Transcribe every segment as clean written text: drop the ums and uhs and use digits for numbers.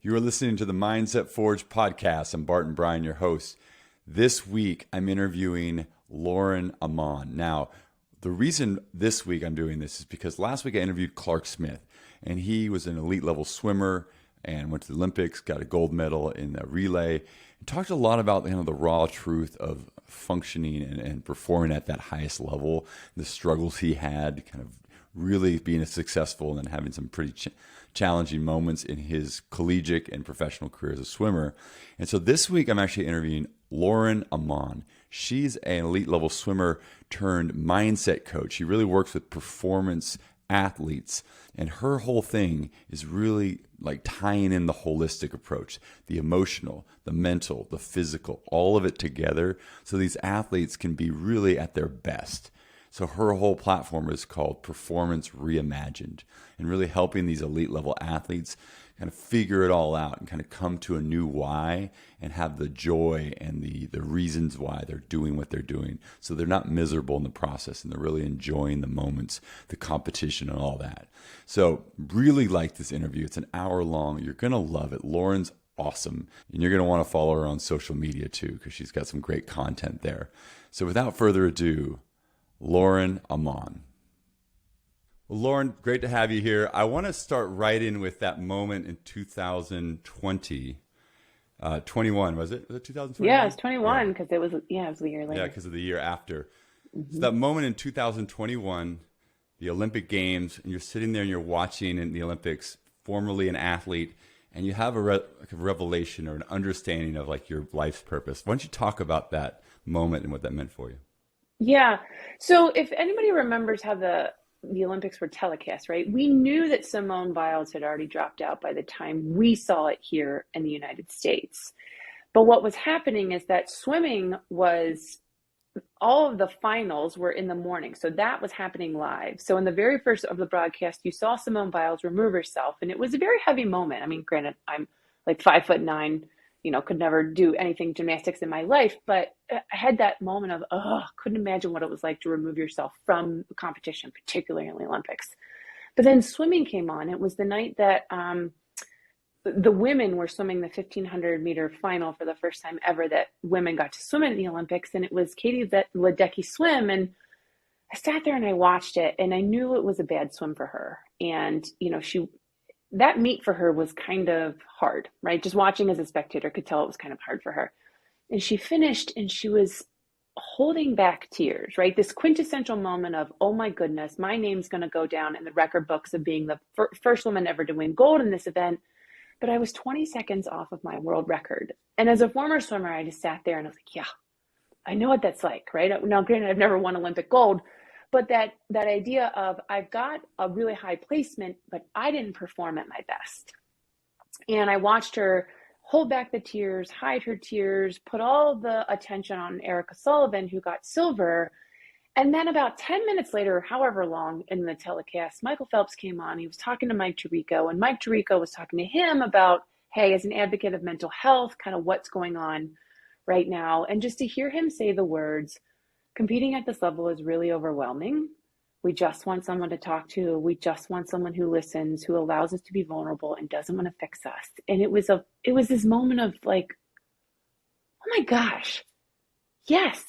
You are listening to the Mindset Forge podcast. I'm Barton Bryan, your host. This week, I'm interviewing Lauren Ammon. Now, the reason this week I'm doing this is because last week I interviewed Clark Smith, and he was an elite level swimmer and went to the Olympics, got a gold medal in the relay, and talked a lot about the raw truth of functioning and performing at that highest level, the struggles he had, kind of really being successful and then having some pretty challenging moments in his collegiate and professional career as a swimmer. And so this week I'm actually interviewing Lauren Ammon. She's an elite level swimmer turned mindset coach. She really works with performance athletes, and her whole thing is really like tying in the holistic approach, the emotional, the mental, the physical, all of it together so these athletes can be really at their best. So her whole platform is called Performance Reimagined, and really helping these elite level athletes kind of figure it all out and kind of come to a new why and have the joy and the reasons why they're doing what they're doing. So they're not miserable in the process and they're really enjoying the moments, the competition and all that. So really like this interview. It's an hour long. You're going to love it. Lauren's awesome. And you're going to want to follow her on social media too, because she's got some great content there. So without further ado, Lauren Ammon. Well, Lauren, great to have you here. I want to start right in with that moment in 2020, 21, was it? Was it 2020? Yeah, it's 21 because it was the year later. Yeah, because of the year after. Mm-hmm. So that moment in 2021, the Olympic Games, and you're sitting there and you're watching in the Olympics, formerly an athlete, and you have a revelation or an understanding of like your life's purpose. Why don't you talk about that moment and what that meant for you? Yeah. So if anybody remembers how the Olympics were telecast, right? We knew that Simone Biles had already dropped out by the time we saw it here in the United States. But what was happening is that swimming was, all of the finals were in the morning. So that was happening live. So in the very first of the broadcast, you saw Simone Biles remove herself. And it was a very heavy moment. I mean, granted, I'm like 5'9", could never do anything gymnastics in my life, but I had that moment of, couldn't imagine what it was like to remove yourself from competition, particularly in the Olympics. But then swimming came on. It was the night that the women were swimming the 1,500 meter final for the first time ever that women got to swim in the Olympics. And it was Katie Ledecky swim. And I sat there and I watched it and I knew it was a bad swim for her. And, that meet for her was kind of hard, right? Just watching as a spectator could tell it was kind of hard for her. And she finished and she was holding back tears, right? This quintessential moment of, oh my goodness, my name's going to go down in the record books of being the first woman ever to win gold in this event. But I was 20 seconds off of my world record. And as a former swimmer, I just sat there and I was like, yeah, I know what that's like, right? Now, granted, I've never won Olympic gold, but that idea of I've got a really high placement, but I didn't perform at my best. And I watched her hold back the tears, hide her tears, put all the attention on Erica Sullivan, who got silver. And then about 10 minutes later, however long in the telecast, Michael Phelps came on. He was talking to Mike Tirico, and Mike Tirico was talking to him about, hey, as an advocate of mental health, kind of what's going on right now. And just to hear him say the words, competing at this level is really overwhelming. We just want someone to talk to. We just want someone who listens, who allows us to be vulnerable and doesn't want to fix us. And it was this moment of like, oh my gosh, yes.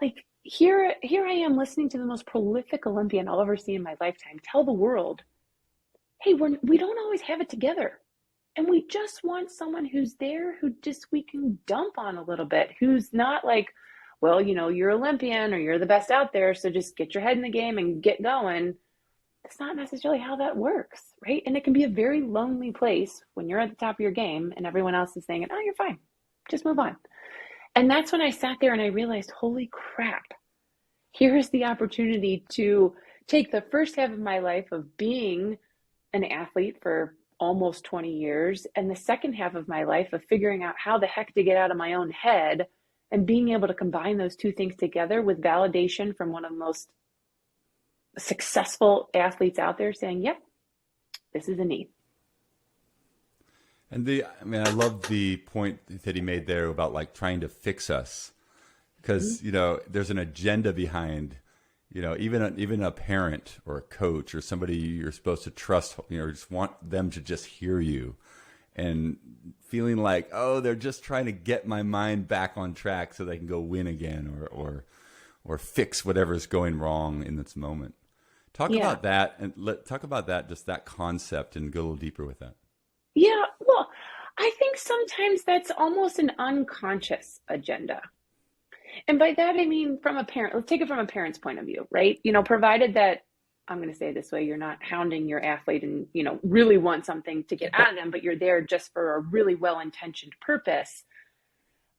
Like here I am listening to the most prolific Olympian I'll ever see in my lifetime tell the world, hey, we don't always have it together. And we just want someone who's there, who just we can dump on a little bit, who's not like, well, you're Olympian or you're the best out there, so just get your head in the game and get going. That's not necessarily how that works, right? And it can be a very lonely place when you're at the top of your game and everyone else is saying, oh, you're fine, just move on. And that's when I sat there and I realized, holy crap, here's the opportunity to take the first half of my life of being an athlete for almost 20 years and the second half of my life of figuring out how the heck to get out of my own head and being able to combine those two things together with validation from one of the most successful athletes out there saying, yep, this is a need. And I love the point that he made there about like trying to fix us, because, there's an agenda behind, even a parent or a coach or somebody you're supposed to trust, just want them to just hear you. and feeling like, oh, they're just trying to get my mind back on track so they can go win again, or fix whatever's going wrong in this moment. Talk Yeah. about that, and talk about that, just that concept, and go a little deeper with that. Yeah. Well, I think sometimes that's almost an unconscious agenda. And by that, I mean, from a parent, let's take it from a parent's point of view, right? Provided that, I'm going to say it this way, you're not hounding your athlete and, really want something to get out of them, but you're there just for a really well-intentioned purpose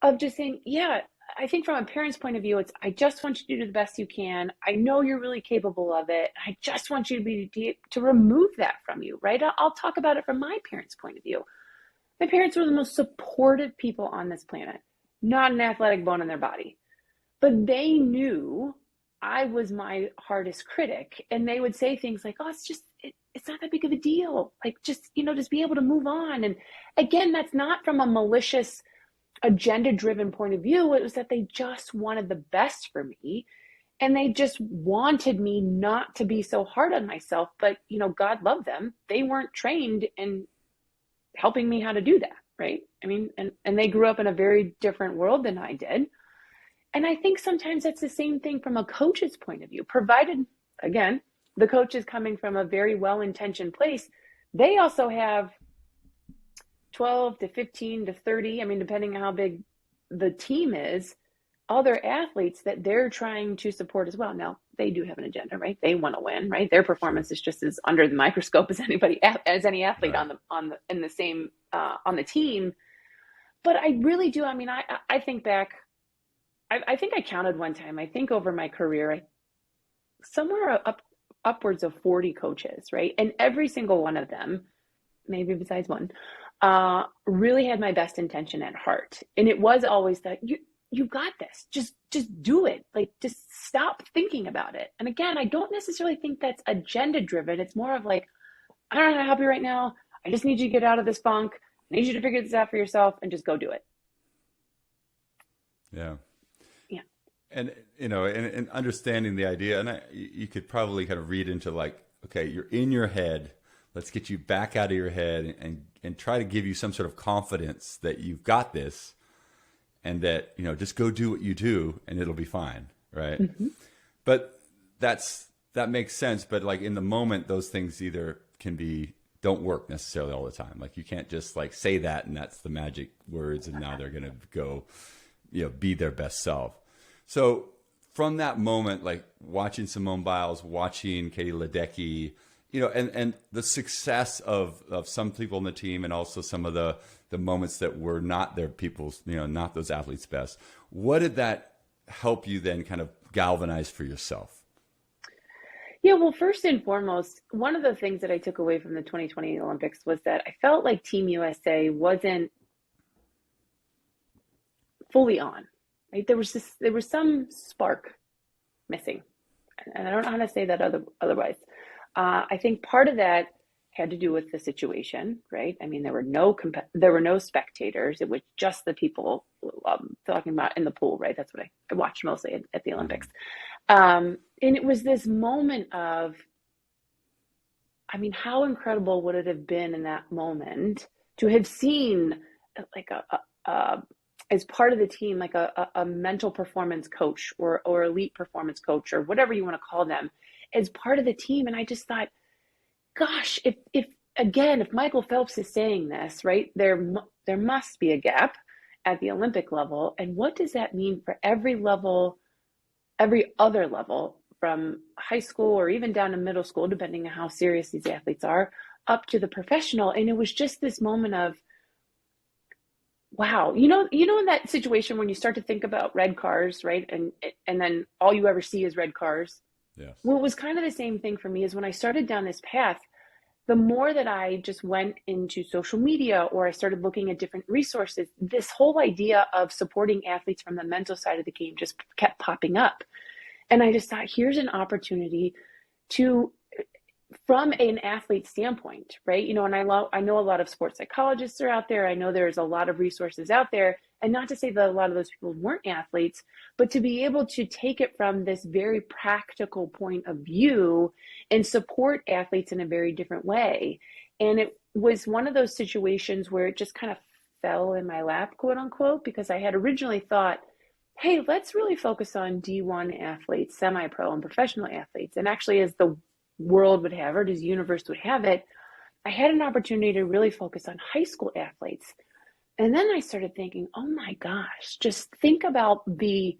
of just saying, yeah, I think from a parent's point of view, it's, I just want you to do the best you can. I know you're really capable of it. I just want you to remove that from you, right? I'll talk about it from my parents' point of view. My parents were the most supportive people on this planet, not an athletic bone in their body. But they knew I was my hardest critic. And they would say things like, oh, it's not that big of a deal. Like, just be able to move on. And again, that's not from a malicious, agenda-driven point of view. It was that they just wanted the best for me. And they just wanted me not to be so hard on myself. But, God loved them. They weren't trained in helping me how to do that, right? I mean, and they grew up in a very different world than I did. And I think sometimes that's the same thing from a coach's point of view, provided, again, the coach is coming from a very well-intentioned place. They also have 12 to 15 to 30, I mean, depending on how big the team is, other athletes that they're trying to support as well. Now, they do have an agenda, right? They want to win, right? Their performance is just as under the microscope as any athlete Right. on the team. But I really do. I mean, I think back. I think I counted one time. I think over my career, somewhere upwards of 40 coaches, right? And every single one of them, maybe besides one, really had my best intention at heart. And it was always that you got this. Just do it. Like, just stop thinking about it. And again, I don't necessarily think that's agenda driven. It's more of like, I don't know how to help you right now. I just need you to get out of this funk. I need you to figure this out for yourself and just go do it. Yeah. Yeah. And, and understanding the idea, and you could probably kind of read into like, okay, you're in your head. Let's get you back out of your head and try to give you some sort of confidence that you've got this, and that, just go do what you do and it'll be fine. Right. Mm-hmm. But that makes sense. But like in the moment, those things either don't work necessarily all the time. Like, you can't just like say that and that's the magic words and now they're going to go, be their best self. So from that moment, like watching Simone Biles, watching Katie Ledecky, and the success of some people in the team, and also some of the moments that were not their people's, not those athletes' best. What did that help you then kind of galvanize for yourself? Yeah, well, first and foremost, one of the things that I took away from the 2020 Olympics was that I felt like Team USA wasn't fully on, right? There was some spark missing. And I don't know how to say that otherwise. I think part of that had to do with the situation, right? I mean, there were no spectators. It was just the people talking about in the pool, right? That's what I watched mostly at the Olympics. And it was this moment of, I mean, how incredible would it have been in that moment to have seen like as part of the team, like a mental performance coach or elite performance coach or whatever you want to call them, as part of the team. And I just thought, gosh, if Michael Phelps is saying this, right, there must be a gap at the Olympic level. And what does that mean for every other level, from high school or even down to middle school, depending on how serious these athletes are, up to the professional? And it was just this moment of, wow, in that situation when you start to think about red cars, right? And then all you ever see is red cars. Yes. Well, it was kind of the same thing for me. Is when I started down this path, the more that I just went into social media or I started looking at different resources, this whole idea of supporting athletes from the mental side of the game just kept popping up. And I just thought, here's an opportunity to, from an athlete standpoint, right? And I know a lot of sports psychologists are out there. I know there's a lot of resources out there. And not to say that a lot of those people weren't athletes, but to be able to take it from this very practical point of view and support athletes in a very different way. And was one of those situations where it just kind of fell in my lap, quote unquote, because I had originally thought, hey, let's really focus on D1 athletes, semi-pro and professional athletes. And actually, as the world would have it, as the universe would have it, I had an opportunity to really focus on high school athletes. And then I started thinking, oh my gosh, just think about the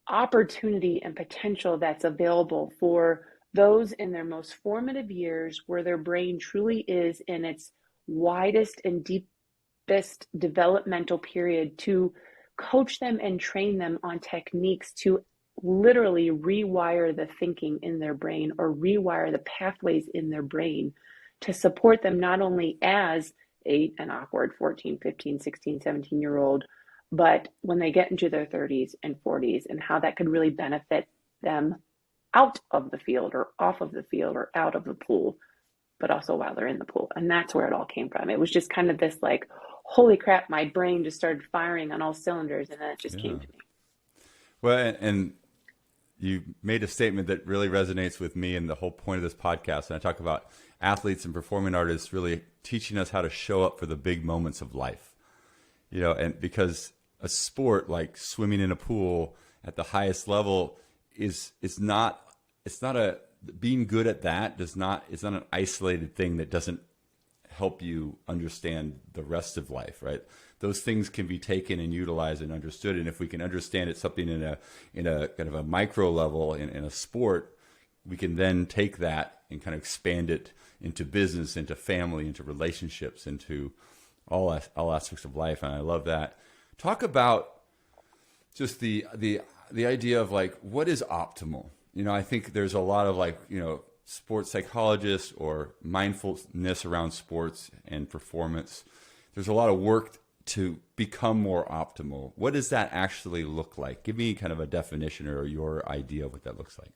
opportunity and potential that's available for those in their most formative years, where their brain truly is in its widest and deepest developmental period, to coach them and train them on techniques to literally rewire the thinking in their brain, or rewire the pathways in their brain, to support them not only as an awkward 14, 15, 16, 17-year-old, but when they get into their 30s and 40s, and how that could really benefit them out of the field, or off of the field, or out of the pool, but also while they're in the pool. And that's where it all came from. It was just kind of this like, holy crap, my brain just started firing on all cylinders, and then it just came to me. Well, and you made a statement that really resonates with me and the whole point of this podcast. And I talk about athletes and performing artists really teaching us how to show up for the big moments of life. You know, and because a sport like swimming in a pool at the highest level is not a, being good at that it's not an isolated thing that doesn't help you understand the rest of life, right? Those things can be taken and utilized and understood. And if we can understand it's something in a kind of a micro level in a sport, we can then take that and kind of expand it into business, into family, into relationships, into all aspects of life. And I love that. Talk about just the idea of like, what is optimal? You know, I think there's a lot of like, you know, sports psychologists or mindfulness around sports and performance. There's a lot of work to become more optimal. What does that actually look like? Give me kind of a definition or your idea of what that looks like.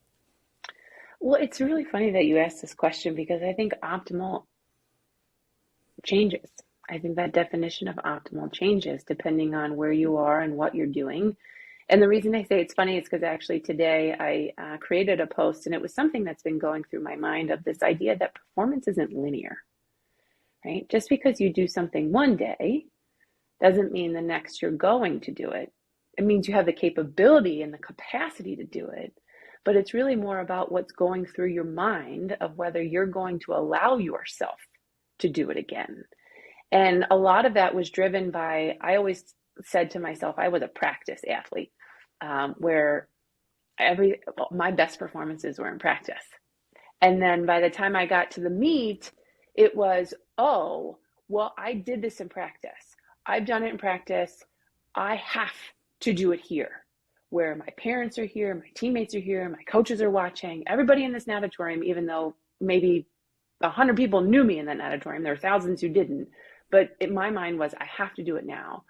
Well, it's really funny that you asked this question, because I think optimal changes. I think that definition of optimal changes depending on where you are and what you're doing. And the reason I say it's funny is because actually today I created a post, and it was something that's been going through my mind, of this idea that performance isn't linear, right? Just because you do something one day doesn't mean the next you're going to do it. It means you have the capability and the capacity to do it, but it's really more about what's going through your mind of whether you're going to allow yourself to do it again. And a lot of that was driven by, I always said to myself, I was a practice athlete, where my best performances were in practice. And then by the time I got to the meet, it was, oh, well, I did this in practice. I've done it in practice. I have to do it here, where my parents are here, my teammates are here, my coaches are watching, everybody in this natatorium, even though maybe 100 people knew me in that natatorium, there were thousands who didn't. But in my mind was, I have to do it now.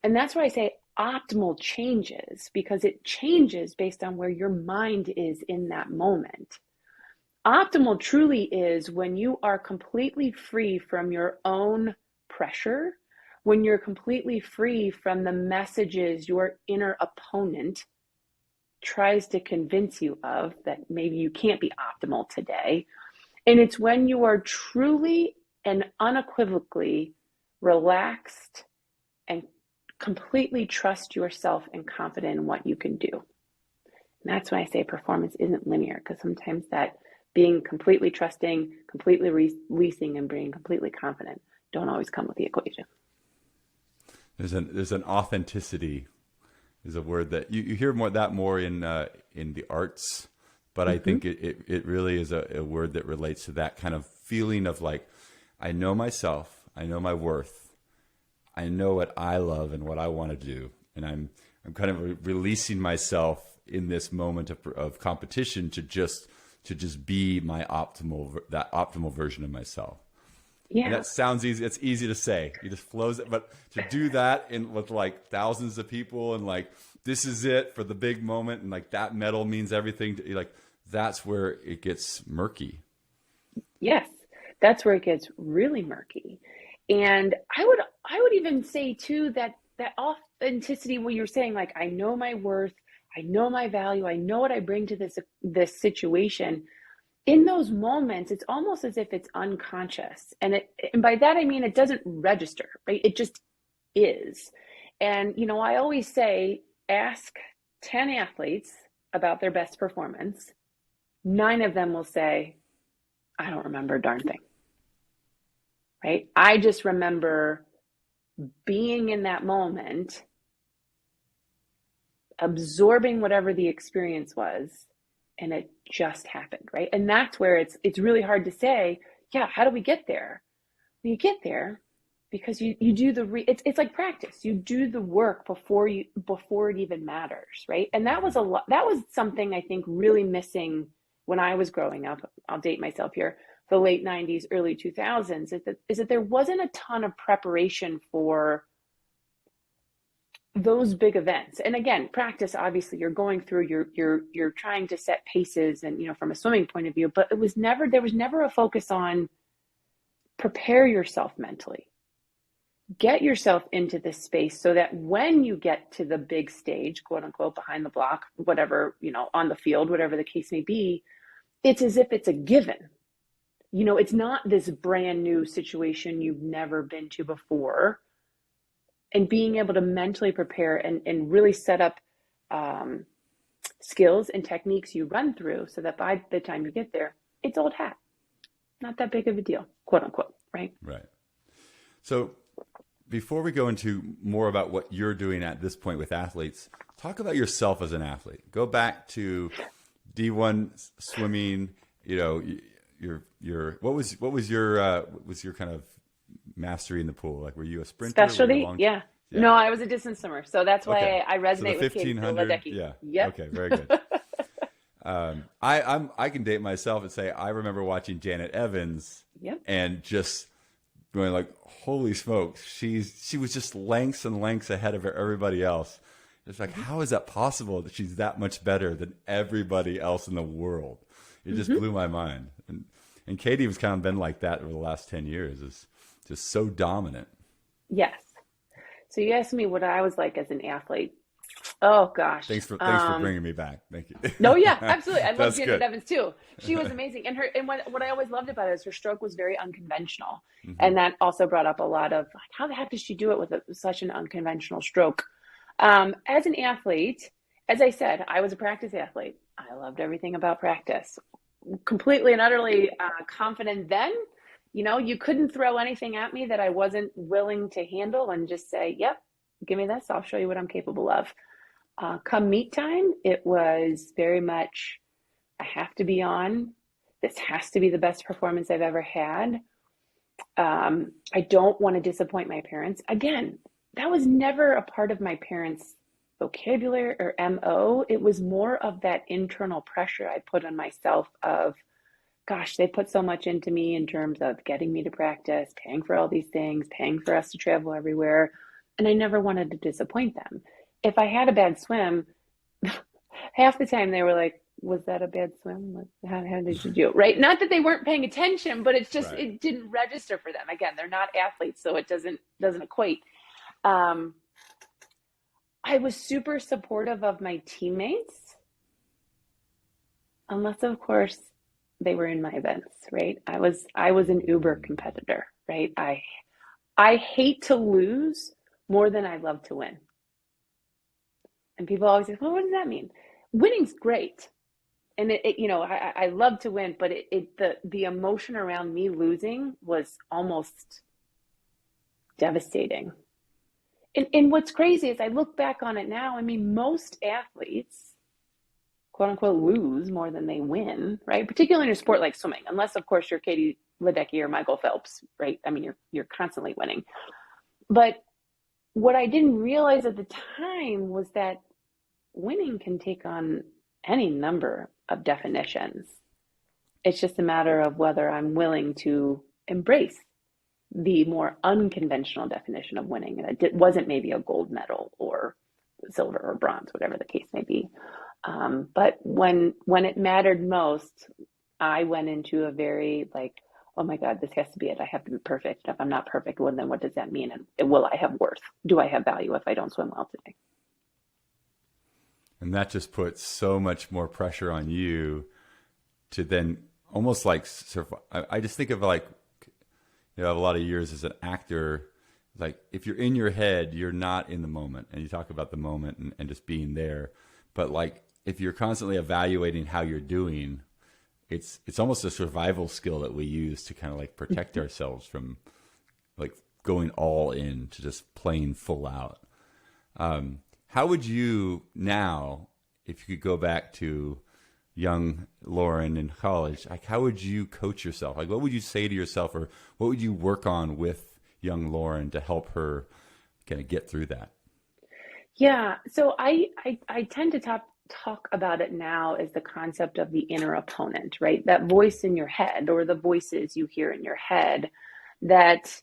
And that's why I say optimal changes, because it changes based on where your mind is in that moment. Optimal truly is when you are completely free from your own pressure, when you're completely free from the messages your inner opponent tries to convince you of, that maybe you can't be optimal today. And it's when you are truly and unequivocally relaxed and completely trust yourself and confident in what you can do. And that's why I say performance isn't linear, because sometimes that being completely trusting, completely releasing, and being completely confident don't always come with the equation. There's an authenticity is a word that you hear more in the arts, but I think it really is a word that relates to that kind of feeling of like, I know myself, I know my worth, I know what I love and what I want to do, and I'm kind of releasing myself in this moment of competition to just be my optimal version of myself. Yeah. And that sounds easy. It's easy to say. It just flows. But to do that with like thousands of people and like, this is it for the big moment. And like that medal means everything to, like, that's where it gets murky. Yes. That's where it gets really murky. And I would even say too, that authenticity, what you're saying, like, I know my worth, I know my value, I know what I bring to this situation. in those moments, it's almost as if it's unconscious. And by that, I mean, it doesn't register, right? It just is. And, I always say, ask 10 athletes about their best performance. 9 of them will say, I don't remember a darn thing, right? I just remember being in that moment, absorbing whatever the experience was, and it just happened, right? And that's where it's really hard to say, yeah, how do we get there? Well, you get there because you do it's like practice. You do the work before it even matters, right? And that was something I think really missing when I was growing up. I'll date myself here, the late 90s, early 2000s, is that there wasn't a ton of preparation for those big events. And again, practice, obviously you're going through, you're trying to set paces and, from a swimming point of view, but there was never a focus on prepare yourself mentally, get yourself into this space so that when you get to the big stage, quote unquote, behind the block, whatever, on the field, whatever the case may be, it's as if it's a given. It's not this brand new situation you've never been to before. And being able to mentally prepare and really set up skills and techniques you run through so that by the time you get there, it's old hat. Not that big of a deal, quote unquote, right? Right. So before we go into more about what you're doing at this point with athletes, talk about yourself as an athlete. Go back to D1 swimming, what was your kind of mastery in the pool? Like, were you a sprinter? Specialty? Yeah. No, I was a distance swimmer. So that's why I resonate with Katie Ledecky. Yeah. Yep. Okay. Very good. I can date myself and say, I remember watching Janet Evans and just going like, holy smokes. She was just lengths and lengths ahead of everybody else. It's like, how is that possible that she's that much better than everybody else in the world? It just blew my mind. And Katie was kind of been like that over the last 10 years. Is just so dominant. Yes. So you asked me what I was like as an athlete. Oh gosh. Thanks for bringing me back. Thank you. No, yeah, absolutely. I love Janet Evans too. She was amazing. And what I always loved about it is her stroke was very unconventional. Mm-hmm. And that also brought up a lot of like, how the heck did she do it with such an unconventional stroke? As an athlete, as I said, I was a practice athlete. I loved everything about practice. Completely and utterly confident then. You couldn't throw anything at me that I wasn't willing to handle and just say, yep, give me this. I'll show you what I'm capable of. Come meet time, it was very much, I have to be on. This has to be the best performance I've ever had. I don't want to disappoint my parents. Again, that was never a part of my parents' vocabulary or MO. It was more of that internal pressure I put on myself of, gosh, they put so much into me in terms of getting me to practice, paying for all these things, paying for us to travel everywhere. And I never wanted to disappoint them. If I had a bad swim, half the time they were like, was that a bad swim? How did you do? Right? Not that they weren't paying attention, but it's just, It didn't register for them. Again, they're not athletes, so it doesn't equate. I was super supportive of my teammates, unless of course they were in my events, right? I was an uber competitor, right? I hate to lose more than I love to win. And people always say, well, what does that mean? Winning's great. And I love to win, but the emotion around me losing was almost devastating. And what's crazy is I look back on it now, I mean, most athletes, quote unquote, lose more than they win, right? Particularly in a sport like swimming, unless of course you're Katie Ledecky or Michael Phelps, right? I mean, you're constantly winning. But what I didn't realize at the time was that winning can take on any number of definitions. It's just a matter of whether I'm willing to embrace the more unconventional definition of winning. And it wasn't maybe a gold medal or silver or bronze, whatever the case may be. But when it mattered most, I went into a very like, oh my God, this has to be it. I have to be perfect. If I'm not perfect, well, then what does that mean? And will I have worth? Do I have value if I don't swim well today? And that just puts so much more pressure on you to then almost like I just think of like, you know, I have a lot of years as an actor. Like if you're in your head, you're not in the moment, and you talk about the moment and just being there. But like if you're constantly evaluating how you're doing, it's almost a survival skill that we use to kind of like protect ourselves from like going all in to just playing full out. How would you now, if you could go back to young Lauren in college, like how would you coach yourself? Like what would you say to yourself, or what would you work on with young Lauren to help her kind of get through that? Yeah. So I tend to talk about it now as the concept of the inner opponent, right? That voice in your head, or the voices you hear in your head that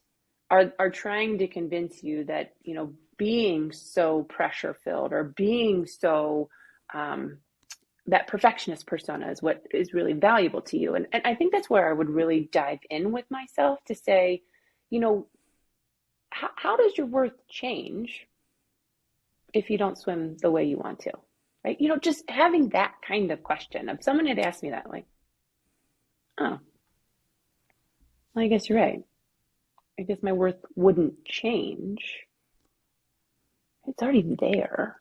are trying to convince you that, you know, being so pressure filled, or being so that perfectionist persona is what is really valuable to you. And I think that's where I would really dive in with myself to say, you know, how does your worth change if you don't swim the way you want to? Right? You know, just having that kind of question. If someone had asked me that, like, oh, well, I guess you're right. I guess my worth wouldn't change. It's already there.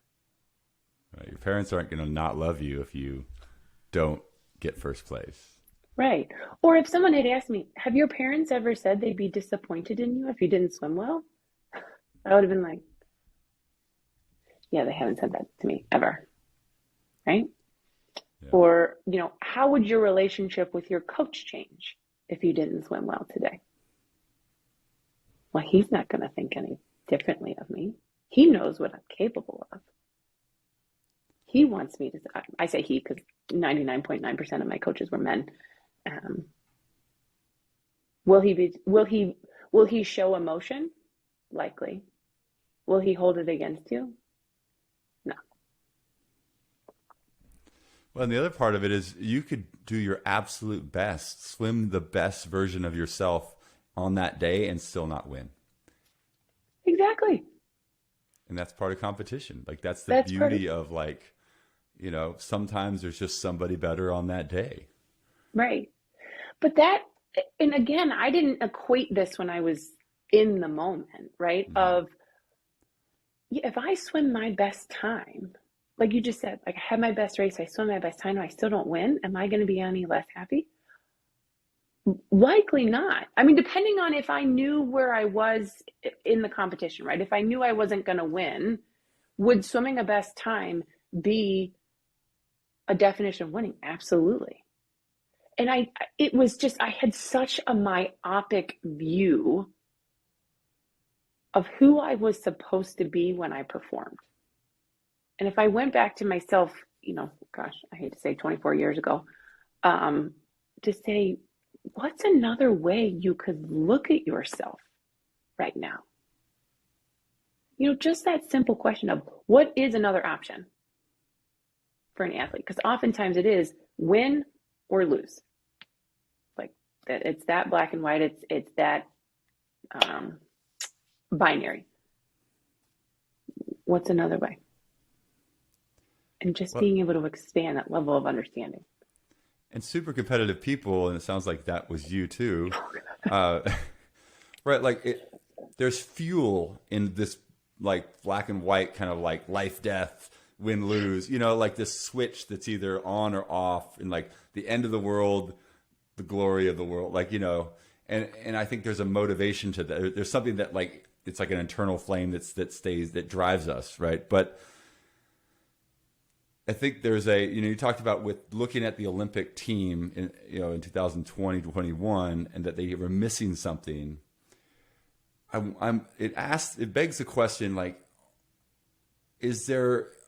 Right? Your parents aren't going to not love you if you don't get first place. Right. Or if someone had asked me, have your parents ever said they'd be disappointed in you if you didn't swim well? I would have been like, yeah, they haven't said that to me ever. Right? Yeah. Or, you know, how would your relationship with your coach change if you didn't swim well today? Well, he's not going to think any differently of me. He knows what I'm capable of. He wants me to, I say he because 99.9% of my coaches were men. Will he show emotion? Likely. Will he hold it against you? No. Well, and the other part of it is you could do your absolute best, swim the best version of yourself on that day and still not win. Exactly. And that's part of competition. Like that's the beauty of like, you know, sometimes there's just somebody better on that day. Right. But that, and again, I didn't equate this when I was in the moment, right? Mm-hmm. Of, if I swim my best time, like you just said, like I had my best race, I swim my best time, I still don't win. Am I going to be any less happy? Likely not. I mean, depending on if I knew where I was in the competition, right? If I knew I wasn't going to win, would swimming a best time be a definition of winning? Absolutely. And I had such a myopic view of who I was supposed to be when I performed. And if I went back to myself, you know, gosh, I hate to say 24 years ago, to say, what's another way you could look at yourself right now? You know, just that simple question of what is another option for an athlete? Because oftentimes it is win or lose. Like that, it's that black and white. It's that binary. What's another way? And just being able to expand that level of understanding. And super competitive people, and it sounds like that was you too, right? Like there's fuel in this like black and white kind of like life, death, win, lose, you know, like this switch that's either on or off, and like the end of the world, the glory of the world, like, you know, and I think there's a motivation to that. There's something that like, it's like an internal flame that drives us, right? But I think there's you know, you talked about with looking at the Olympic team in, you know, in 2020, 21, and that they were missing something. It begs the question, like,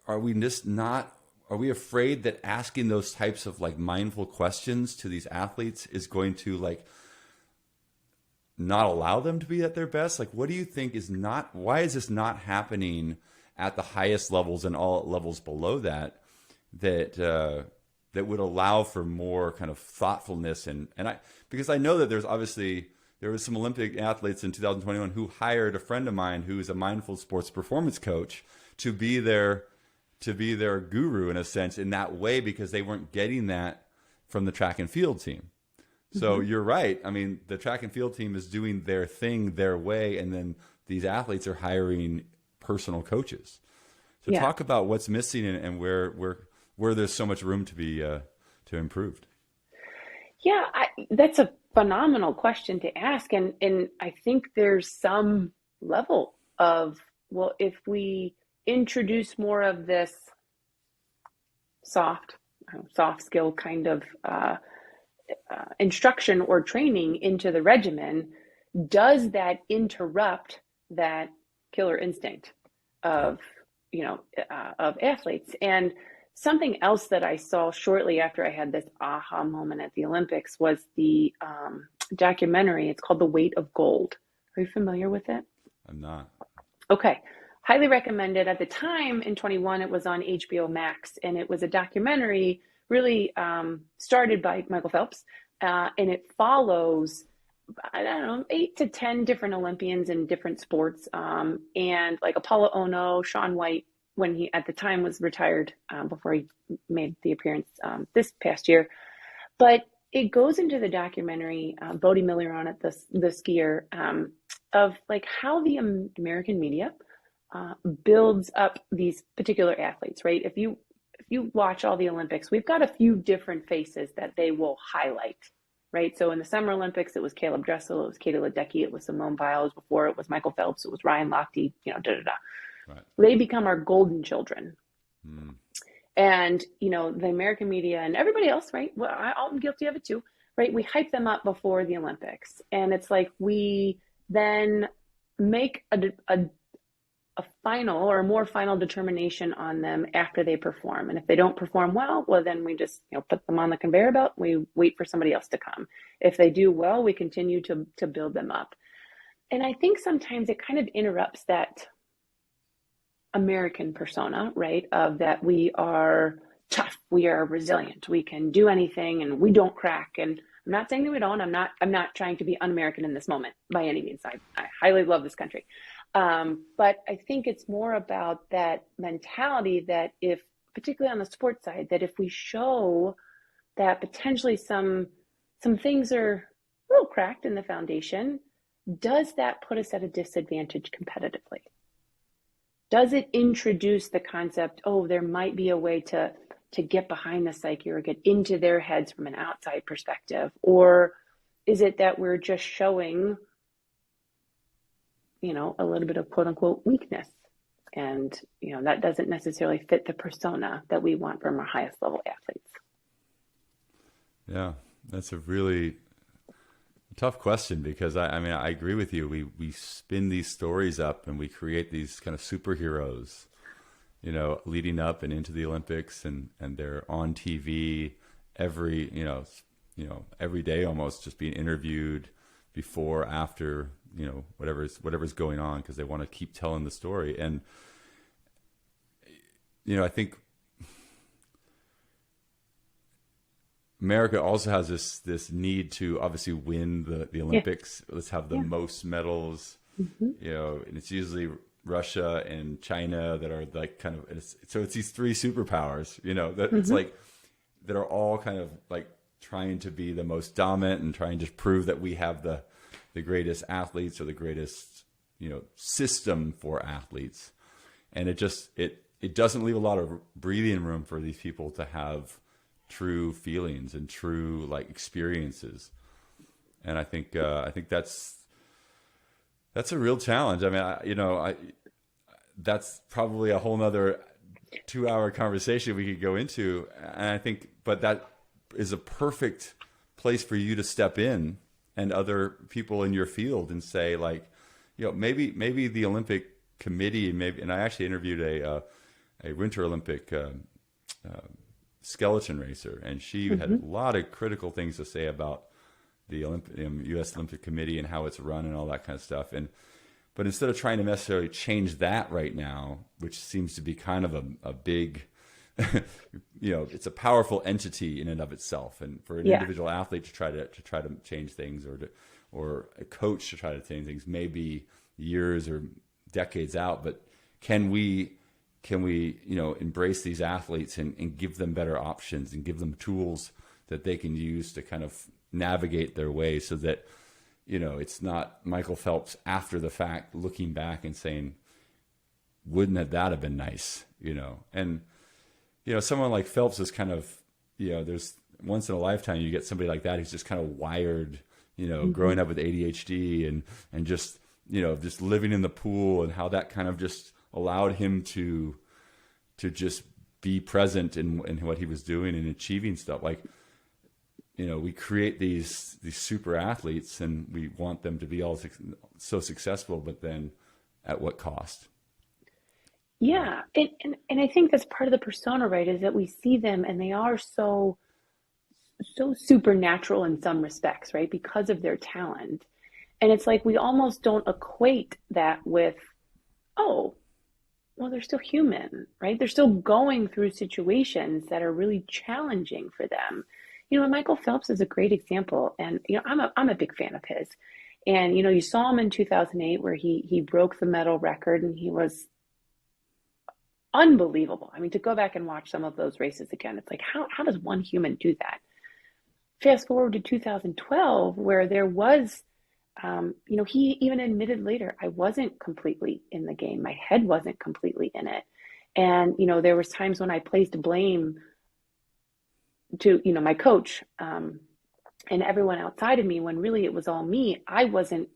are we afraid that asking those types of like mindful questions to these athletes is going to like not allow them to be at their best? Like, what do you think why is this not happening at the highest levels and all levels below that would allow for more kind of thoughtfulness because I know that there was some Olympic athletes in 2021 who hired a friend of mine who is a mindful sports performance coach to be their guru in a sense in that way, because they weren't getting that from the track and field team. So you're right. I mean, the track and field team is doing their thing their way, and then these athletes are hiring personal coaches. So Yeah. talk about what's missing and where there's so much room to be to improved. Yeah, that's a phenomenal question to ask. And I think there's some level of, well, if we introduce more of this soft, soft skill kind of instruction or training into the regimen, does that interrupt that killer instinct of, of athletes? And something else that I saw shortly after I had this aha moment at the Olympics was the documentary. It's called The Weight of Gold. Are you familiar with it? I'm not. Okay. Highly recommended. At the time in 21, it was on HBO Max, and it was a documentary really started by Michael Phelps, and it follows, I don't know, 8 to 10 different Olympians in different sports, and like Apollo Ono, Shaun White, when he at the time was retired before he made the appearance this past year. But it goes into the documentary, Bodie Miller on it, the skier, of like how the American media builds up these particular athletes, right? If you watch all the Olympics, we've got a few different faces that they will highlight, right? So in the Summer Olympics, it was Caleb Dressel, it was Katie Ledecky, it was Simone Biles. Before it was Michael Phelps, it was Ryan Lochte, Right. They become our golden children. And, the American media and everybody else, right? Well, I'm guilty of it too, right? We hype them up before the Olympics. And it's like we then make a final or a more final determination on them after they perform. And if they don't perform well, then we just put them on the conveyor belt. We wait for somebody else to come. If they do well, we continue to build them up. And I think sometimes it kind of interrupts that American persona, right? Of that we are tough, we are resilient, we can do anything, and we don't crack. And I'm not saying that we don't. I'm not trying to be un-American in this moment by any means. I highly love this country. But I think it's more about that mentality that if, particularly on the sports side, that if we show that potentially some things are a little cracked in the foundation, does that put us at a disadvantage competitively? Does it introduce the concept, there might be a way to get behind the psyche or get into their heads from an outside perspective? Or is it that we're just showing a little bit of quote unquote weakness, and that doesn't necessarily fit the persona that we want from our highest level athletes? Yeah, that's a really tough question, because I agree with you. We spin these stories up and we create these kind of superheroes, leading up and into the Olympics, and they're on TV every day, almost, just being interviewed before, after, whatever's going on, because they want to keep telling the story. And I think America also has this need to obviously win the Olympics. Yeah. Let's have the most medals, and it's usually Russia and China that are like kind of, so it's these three superpowers, that it's like, that are all kind of like trying to be the most dominant and trying to prove that we have the greatest athletes, or the greatest, system for athletes. And it doesn't leave a lot of breathing room for these people to have true feelings and true experiences. And I think that's a real challenge. I mean, that's probably a whole nother 2-hour conversation we could go into. And I think, but that is a perfect place for you to step in, and other people in your field, and say maybe the Olympic committee, and I actually interviewed a Winter Olympic skeleton racer, and she had a lot of critical things to say about the U.S. Olympic Committee and how it's run and all that kind of stuff. But instead of trying to necessarily change that right now, which seems to be kind of a big, it's a powerful entity in and of itself, and for an individual athlete to try to change things, or a coach to try to change things, maybe years or decades out. But can we embrace these athletes and give them better options, and give them tools that they can use to kind of navigate their way so that, it's not Michael Phelps after the fact looking back and saying, wouldn't that have been nice, And, someone like Phelps is kind of, there's once in a lifetime you get somebody like that who's just kind of wired, growing up with ADHD and just, just living in the pool, and how that kind of just allowed him to just be present in what he was doing and achieving stuff. Like, we create these super athletes and we want them to be all so successful, but then at what cost? Yeah. And I think that's part of the persona, right? Is that we see them and they are so supernatural in some respects, right? Because of their talent. And it's like we almost don't equate that with, oh, well, they're still human, right? They're still going through situations that are really challenging for them. And Michael Phelps is a great example. And, I'm a big fan of his. And, you saw him in 2008 where he broke the medal record, and he was unbelievable. I mean, to go back and watch some of those races again, it's like, how does one human do that? Fast forward to 2012, where there was, he even admitted later, I wasn't completely in the game. My head wasn't completely in it. And, there was times when I placed blame to, my coach and everyone outside of me, when really it was all me. I wasn't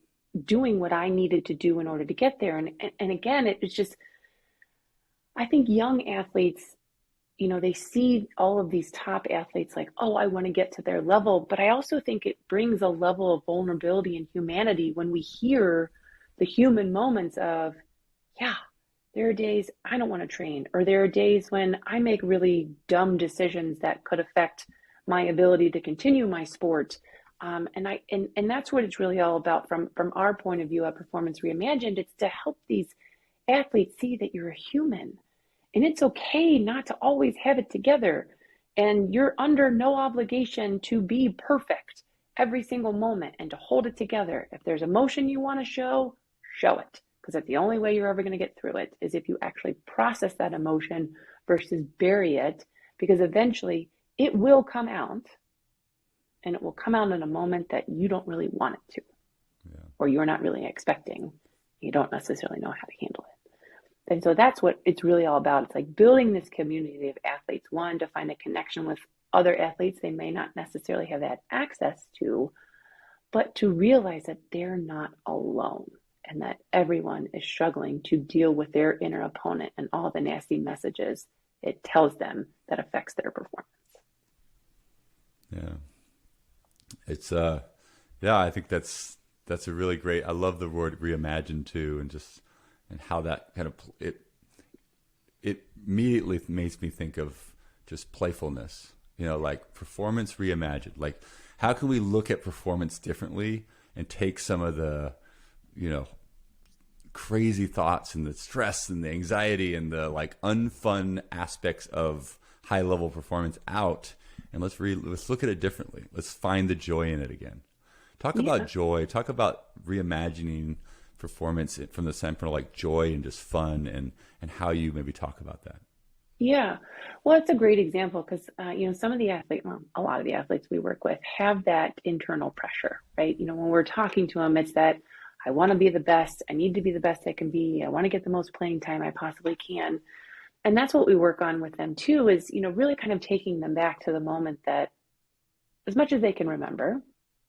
doing what I needed to do in order to get there. And again, it was just, I think young athletes, they see all of these top athletes like, oh, I want to get to their level. But I also think it brings a level of vulnerability and humanity when we hear the human moments of, yeah, there are days I don't want to train, or there are days when I make really dumb decisions that could affect my ability to continue my sport. And that's what it's really all about from our point of view at Performance Reimagined. It's to help these athletes see that you're a human. And it's okay not to always have it together. And you're under no obligation to be perfect every single moment and to hold it together. If there's emotion you want to show it. Because that's the only way you're ever going to get through it, is if you actually process that emotion versus bury it. Because eventually it will come out, and it will come out in a moment that you don't really want it to, or you're not really expecting. You don't necessarily know how to handle it. And so that's what it's really all about. It's like building this community of athletes, one, to find a connection with other athletes they may not necessarily have had access to, but to realize that they're not alone and that everyone is struggling to deal with their inner opponent and all the nasty messages it tells them that affects their performance. Yeah. It's, I think that's a really great, I love the word reimagine too, and how that kind of, it immediately makes me think of just playfulness, like performance reimagined. Like, how can we look at performance differently and take some of the, crazy thoughts and the stress and the anxiety and the like unfun aspects of high level performance out, and let's look at it differently. Let's find the joy in it again. Talk about joy. Talk about reimagining performance from the standpoint of like joy and just fun, and how you maybe talk about that. Yeah, well, it's a great example because, some of the athletes, well, a lot of the athletes we work with have that internal pressure, right? When we're talking to them, it's that I want to be the best. I need to be the best I can be. I want to get the most playing time I possibly can. And that's what we work on with them too, is, really kind of taking them back to the moment that, as much as they can remember,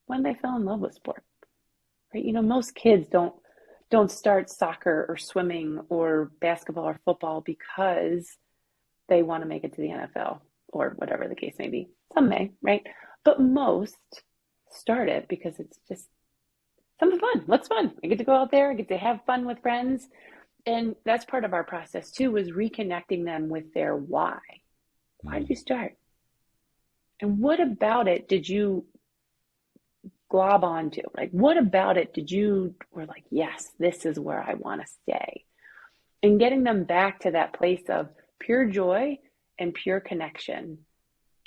when they fell in love with sport, right? Most kids don't start soccer or swimming or basketball or football because they want to make it to the NFL or whatever the case may be. Some may, right? But most start it because it's just something fun. What's fun? I get to go out there, I get to have fun with friends. And that's part of our process too, is reconnecting them with their why. Why did you start? And what about it did you glob onto? Like, what about it did you were like, yes, this is where I want to stay? And getting them back to that place of pure joy and pure connection,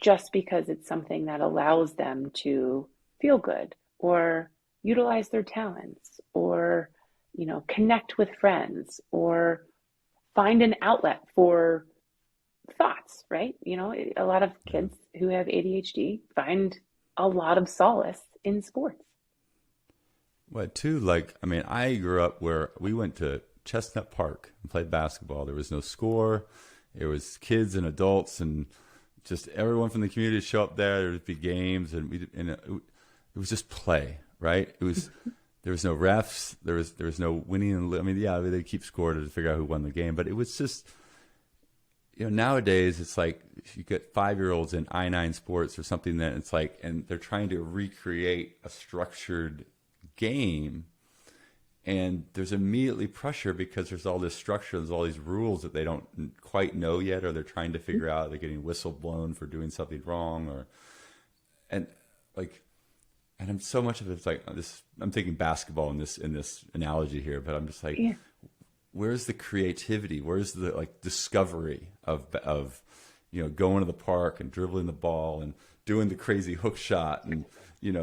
just because it's something that allows them to feel good or utilize their talents or, connect with friends or find an outlet for thoughts, right? A lot of kids who have ADHD find a lot of solace in sports. What too? Like, I mean, I grew up where we went to Chestnut Park and played basketball. There was no score. It was kids and adults and just everyone from the community show up there. There would be games, and it was just play, right? It was there was no refs. There was no winning. I mean, yeah, they keep score to figure out who won the game, but it was just, nowadays it's like you get 5-year-olds in I-9 sports or something that it's like, and they're trying to recreate a structured game, and there's immediately pressure because there's all this structure, there's all these rules that they don't quite know yet, or they're trying to figure out. They're getting whistle blown for doing something wrong, and I'm so much of it's like this. I'm taking basketball in this analogy here, but I'm just like, Yeah. where's the creativity? Where's the like discovery of going to the park and dribbling the ball and doing the crazy hook shot and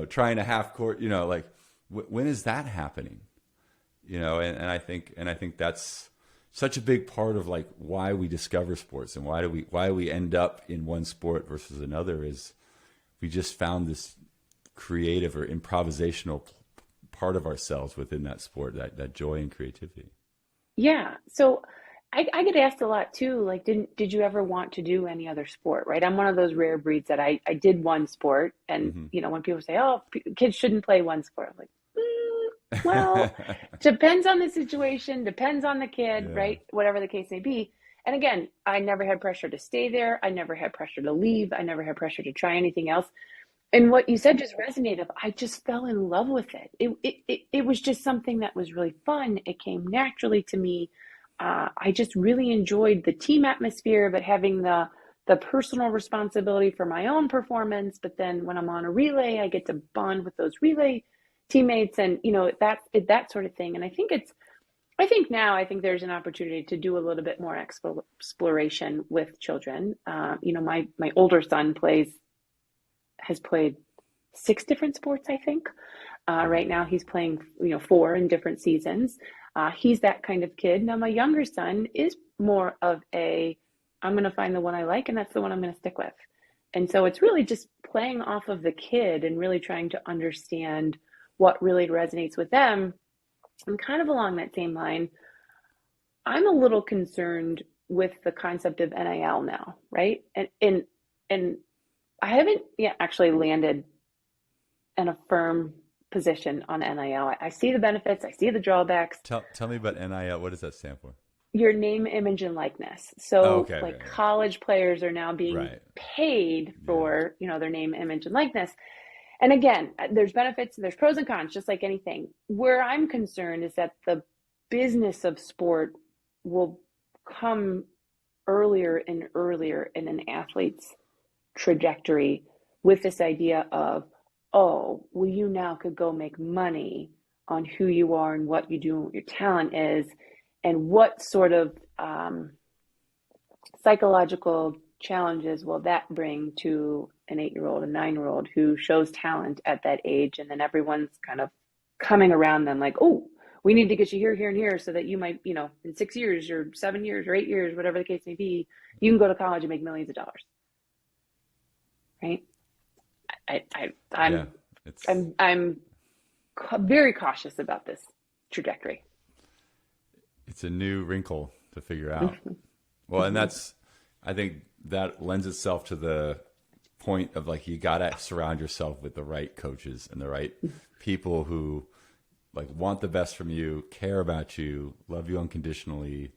trying to half court, like when is that happening? And I think that's such a big part of like why we discover sports and why we end up in one sport versus another is we just found this creative or improvisational part of ourselves within that sport, that joy and creativity. Yeah. So I get asked a lot too, like, did you ever want to do any other sport, right? I'm one of those rare breeds that I did one sport. And, when people say, oh, kids shouldn't play one sport, I'm like, well, depends on the situation, depends on the kid, Yeah. right? Whatever the case may be. And again, I never had pressure to stay there. I never had pressure to leave. I never had pressure to try anything else. And what you said just resonated. I just fell in love with it. It was just something that was really fun. It came naturally to me. I just really enjoyed the team atmosphere, but having the personal responsibility for my own performance. But then when I'm on a relay, I get to bond with those relay teammates, and that sort of thing. And I think there's an opportunity to do a little bit more exploration with children. My older son has played 6 different sports, I think. Right now he's playing, 4 in different seasons. He's that kind of kid. Now my younger son is more of I'm going to find the one I like, and that's the one I'm going to stick with. And so it's really just playing off of the kid and really trying to understand what really resonates with them. And kind of along that same line, I'm a little concerned with the concept of NIL now, right? And I haven't yet actually landed in a firm position on NIL. I see the benefits, I see the drawbacks. Tell me about NIL. What does that stand for? Your name, image, and likeness. So Okay. college players are now being paid for, their name, image, and likeness. And again, there's benefits, there's pros and cons, just like anything. Where I'm concerned is that the business of sport will come earlier and earlier in an athlete's trajectory with this idea of, oh, well, you now could go make money on who you are and what you do and what your talent is, and what sort of psychological challenges will that bring to an 8-year-old, a 9-year-old who shows talent at that age, and then everyone's kind of coming around them like, oh, we need to get you here, here, and here so that you might, in 6 years or 7 years or 8 years, whatever the case may be, you can go to college and make millions of dollars. Right? I'm very cautious about this trajectory. It's a new wrinkle to figure out. Well, and I think that lends itself to the point of like, you got to surround yourself with the right coaches and the right people who like want the best from you, care about you, love you unconditionally,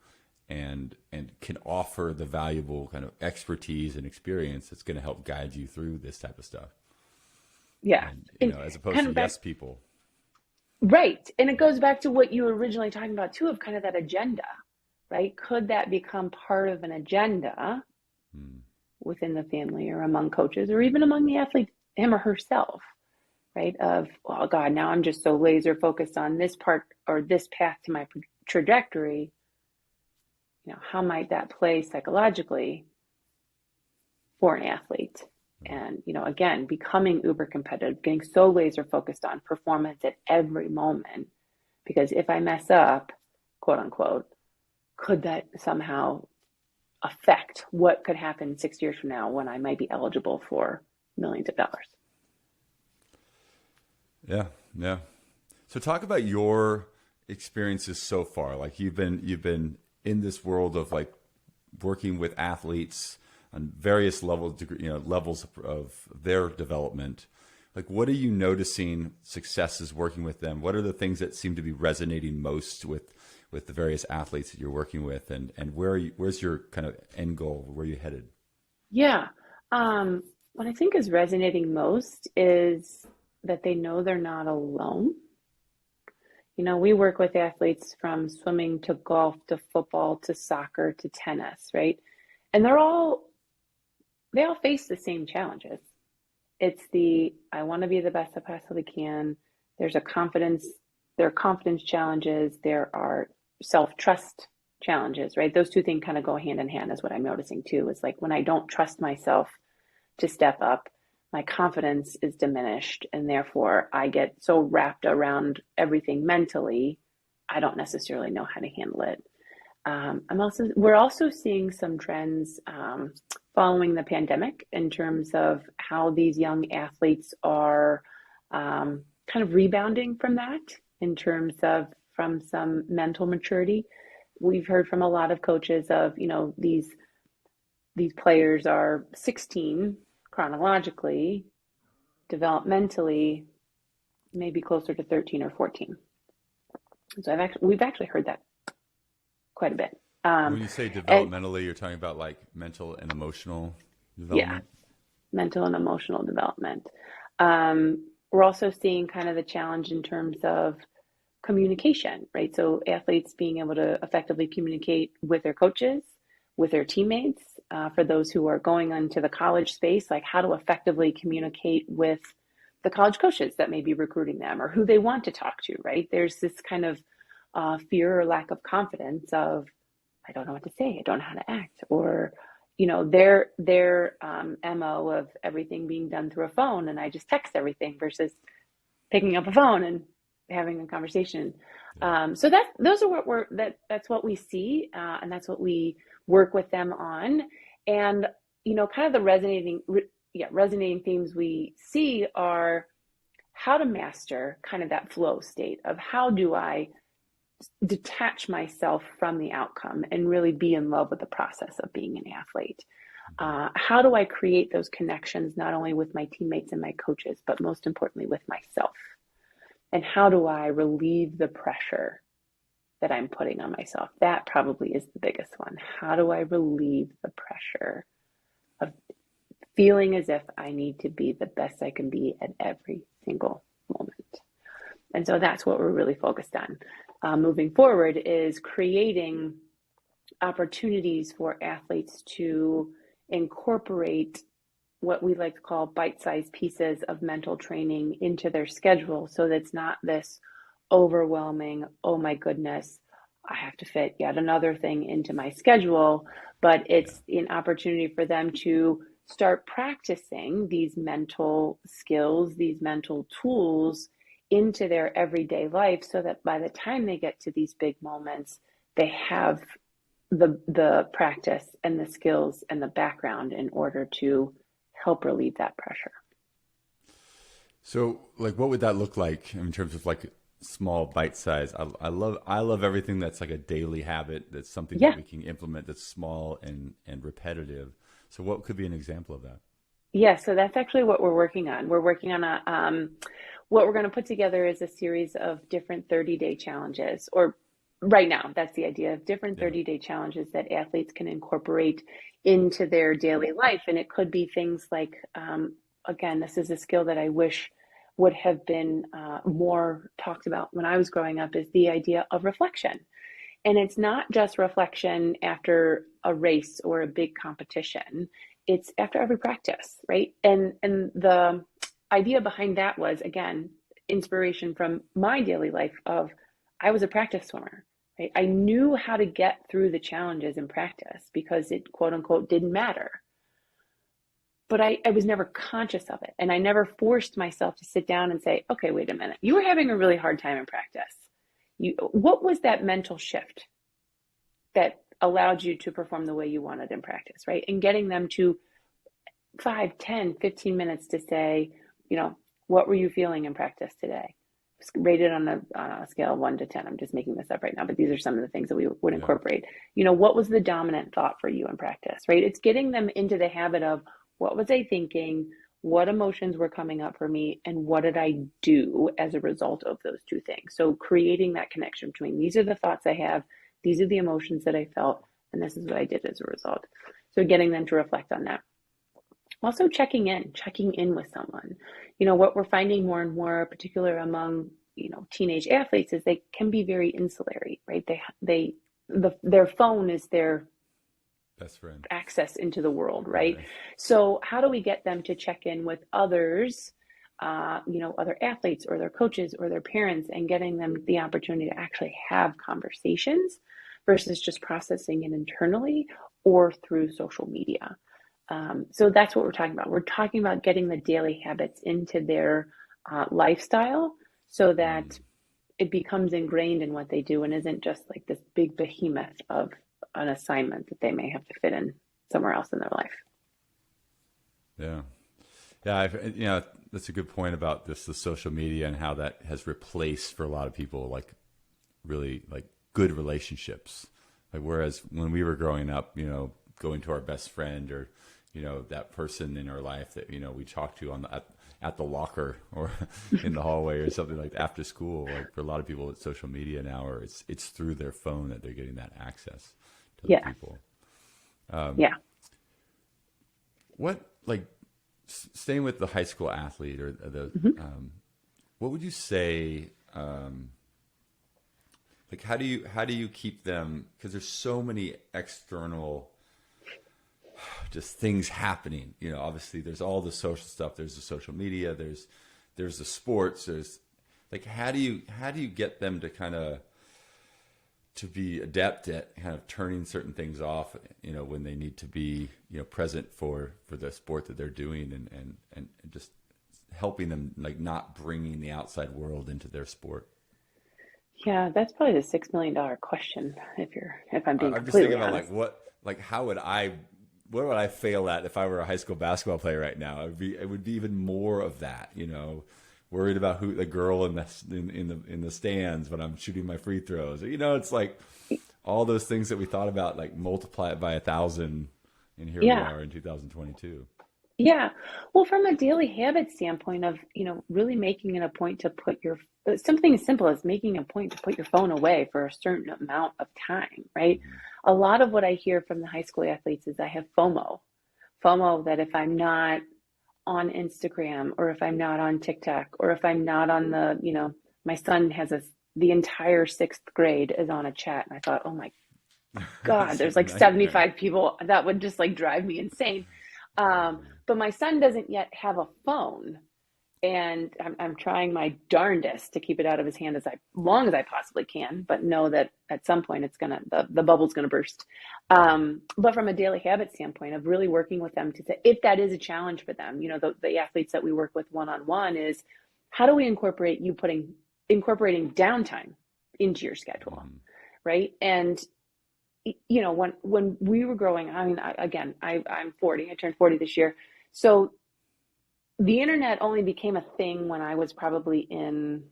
and can offer the valuable kind of expertise and experience that's going to help guide you through this type of stuff. Yeah. And, as opposed to yes people. Right. And it goes back to what you were originally talking about too, of kind of that agenda, right? Could that become part of an agenda within the family or among coaches or even among the athlete, him or herself, right? Of, oh God, now I'm just so laser focused on this part or this path to my trajectory. How might that play psychologically for an athlete? And, again, becoming uber competitive, getting so laser focused on performance at every moment, because if I mess up, quote unquote, could that somehow affect what could happen 6 years from now when I might be eligible for millions of dollars? Yeah, yeah. So talk about your experiences so far. Like you've been in this world of like working with athletes on various levels, levels of their development. Like, what are you noticing successes working with them? What are the things that seem to be resonating most with the various athletes that you're working with, and where's your kind of end goal? Where are you headed? Yeah. What I think is resonating most is that they know they're not alone. We work with athletes from swimming to golf to football to soccer to tennis, right? And they all face the same challenges. It's I want to be the best I possibly can. There's a confidence, there are confidence challenges, there are self-trust challenges, right? Those two things kind of go hand in hand, is what I'm noticing too. It's like when I don't trust myself to step up, my confidence is diminished, and therefore I get so wrapped around everything mentally, I don't necessarily know how to handle it. We're also seeing some trends following the pandemic in terms of how these young athletes are kind of rebounding from that in terms of from some mental maturity. We've heard from a lot of coaches of, these players are 16 chronologically, developmentally, maybe closer to 13 or 14. So we've actually heard that quite a bit. When you say And developmentally, you're talking about like mental and emotional yeah, development. mental and emotional development. We're also seeing kind of the challenge in terms of communication, right? So athletes being able to effectively communicate with their coaches, with their teammates, for those who are going into the college space, like how to effectively communicate with the college coaches that may be recruiting them or who they want to talk to, right? There's this kind of fear or lack of confidence of, I don't know what to say, I don't know how to act, or their MO of everything being done through a phone, and I just text everything versus picking up a phone and having a conversation. So those are that's what we see, and that's what we work with them on. And kind of the resonating themes we see are how to master kind of that flow state of how do I detach myself from the outcome and really be in love with the process of being an athlete. How do I create those connections not only with my teammates and my coaches, but most importantly with myself? And how do I relieve the pressure that I'm putting on myself? That probably is the biggest one. How do I relieve the pressure of feeling as if I need to be the best I can be at every single moment? And so that's what we're really focused on moving forward, is creating opportunities for athletes to incorporate what we like to call bite-sized pieces of mental training into their schedule, so that it's not this overwhelming, oh my goodness, I have to fit yet another thing into my schedule, but it's an opportunity for them to start practicing these mental skills, these mental tools into their everyday life, so that by the time they get to these big moments, they have the practice and the skills and the background in order to help relieve that pressure. So, like, what would that look like in terms of like small bite size? I love everything that's like a daily habit. That's something that Yeah. we can implement. That's small and repetitive. So, what could be an example of that? Yeah, so that's actually what we're working on. We're working on what we're going to put together is a series of different 30-day challenges, or right now, that's the idea of different Yeah. 30-day challenges that athletes can incorporate into their daily life. And it could be things like, again, this is a skill that I wish would have been more talked about when I was growing up, is the idea of reflection. And it's not just reflection after a race or a big competition. It's after every practice, right? And the idea behind that was, again, inspiration from my daily life of, I was a practice swimmer, right? I knew how to get through the challenges in practice because it, quote unquote, didn't matter. But I was never conscious of it. And I never forced myself to sit down and say, okay, wait a minute, you were having a really hard time in practice. What was that mental shift that allowed you to perform the way you wanted in practice, right? And getting them to 5, 10, 15 minutes to say, What were you feeling in practice today? Rated on a scale of 1 to 10. I'm just making this up right now, but these are some of the things that we would Yeah. incorporate. What was the dominant thought for you in practice, right? It's getting them into the habit of what was I thinking, what emotions were coming up for me, and what did I do as a result of those two things. So creating that connection between these are the thoughts I have, these are the emotions that I felt, and this is what I did as a result. So getting them to reflect on that. Also checking in with someone. What we're finding more and more, particularly among, teenage athletes, is they can be very insulary, right? Their phone is their Best friend. access into the world, right? Right. So how do we get them to check in with others, other athletes or their coaches or their parents, and getting them the opportunity to actually have conversations versus just processing it internally or through social media? So that's what we're talking about. We're talking about getting the daily habits into their lifestyle so that it becomes ingrained in what they do and isn't just like this big behemoth of an assignment that they may have to fit in somewhere else in their life. Yeah. Yeah. That's a good point about the social media and how that has replaced for a lot of people, like really like good relationships. Like, whereas when we were growing up, going to our best friend or, that person in our life that, we talked to at the locker or in the hallway or something like that after school. Like, for a lot of people with social media now, or it's through their phone that they're getting that access to the people. Yeah. What, like, staying with the high school athlete or the, what would you say, like, how do you keep them? Because there's so many external just things happening, obviously there's all the social stuff, there's the social media, there's the sports, there's like, how do you get them to kind of to be adept at kind of turning certain things off, when they need to be, present for the sport that they're doing, and just helping them, like, not bringing the outside world into their sport? Yeah, that's probably the $6 million question if I'm being I'm just thinking completely about honest. what would I fail at if I were a high school basketball player right now? It would be even more of that, worried about who the girl in the stands when I'm shooting my free throws. It's like all those things that we thought about, like, multiply it by 1,000, and here we are in 2022. Yeah. Well, from a daily habit standpoint of, really making it a point to put something as simple as making a point to put your phone away for a certain amount of time, right? A lot of what I hear from the high school athletes is I have FOMO. FOMO that if I'm not on Instagram or if I'm not on TikTok or if I'm not on my son has the entire sixth grade is on a chat. And I thought, oh my God, there's like 75 people. That would just like drive me insane. But my son doesn't yet have a phone, and I'm trying my darndest to keep it out of his hand as long as I possibly can, but know that at some point the bubble's gonna burst. But from a daily habit standpoint of really working with them to say, if that is a challenge for them, the athletes that we work with one-on-one, is how do we incorporating downtime into your schedule, right? And when we were growing, I mean, I'm 40. I turned 40 this year. So the internet only became a thing when I was probably in,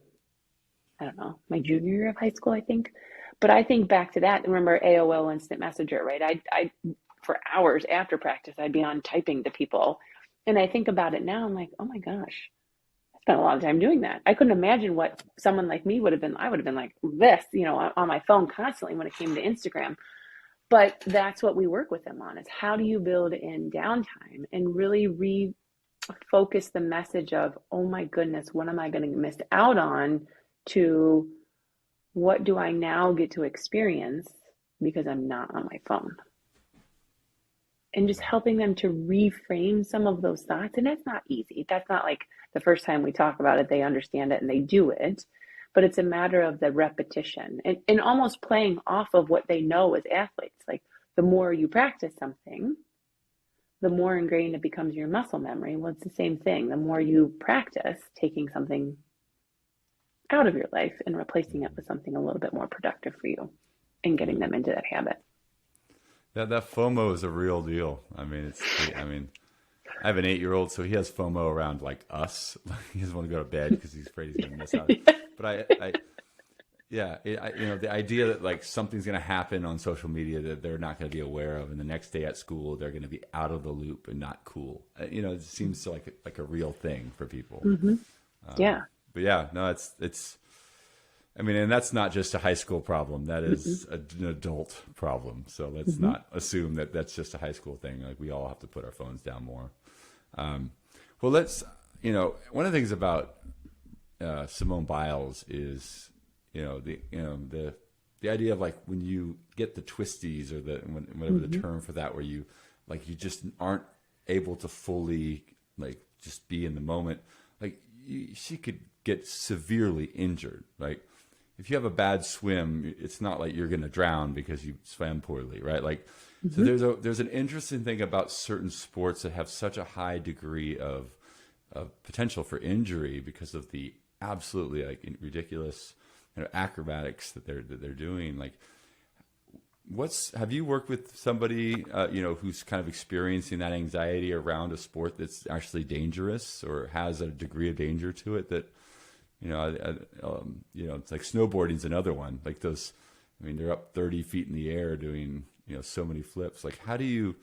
I don't know, my junior year of high school, I think. But I think back to that. Remember AOL Instant Messenger, right? I for hours after practice, I'd be on typing to people. And I think about it now, I'm like, oh my gosh, I spent a lot of time doing that. I couldn't imagine what someone like me would have been. I would have been like this, on my phone constantly when it came to Instagram. But that's what we work with them on, is how do you build in downtime and really refocus the message of, oh my goodness, what am I going to miss out on, to what do I now get to experience because I'm not on my phone? And just helping them to reframe some of those thoughts. And that's not easy. That's not like the first time we talk about it, they understand it and they do it. But it's a matter of the repetition and almost playing off of what they know as athletes. Like, the more you practice something, the more ingrained it becomes your muscle memory. Well, it's the same thing. The more you practice taking something out of your life and replacing it with something a little bit more productive for you and getting them into that habit. That FOMO is a real deal. I mean, I have an 8-year-old, so he has FOMO around like us. He doesn't want to go to bed because he's afraid he's going to miss out. But the idea that like something's going to happen on social media that they're not going to be aware of, and the next day at school they're going to be out of the loop and not cool. It seems like a real thing for people. Mm-hmm. Yeah. But yeah, no, it's. I mean, and that's not just a high school problem. That is an adult problem. So let's not assume that that's just a high school thing. Like we all have to put our phones down more. Well, let's. One of the things about Simone Biles is the idea of like when you get the twisties or whatever the term for that, where you just aren't able to fully like just be in the moment. Like she could get severely injured. Like if you have a bad swim, it's not like you're going to drown because you swam poorly, right? Like so there's an interesting thing about certain sports that have such a high degree of potential for injury because of the absolutely like ridiculous acrobatics that they're doing. Like have you worked with somebody who's kind of experiencing that anxiety around a sport that's actually dangerous or has a degree of danger to it that it's like snowboarding's another one. Like those, I mean, they're up 30 feet in the air doing so many flips. Like how do you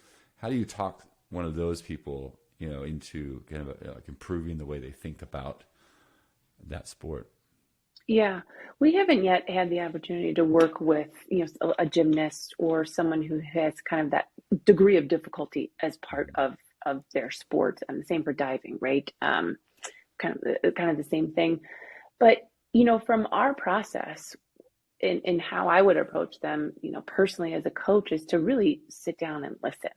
talk one of those people into kind of like improving the way they think about that sport? Yeah, we haven't yet had the opportunity to work with, a gymnast or someone who has kind of that degree of difficulty as part of their sport. And the same for diving, right? Kind of the same thing. But, from our process in how I would approach them, personally as a coach is to really sit down and listen.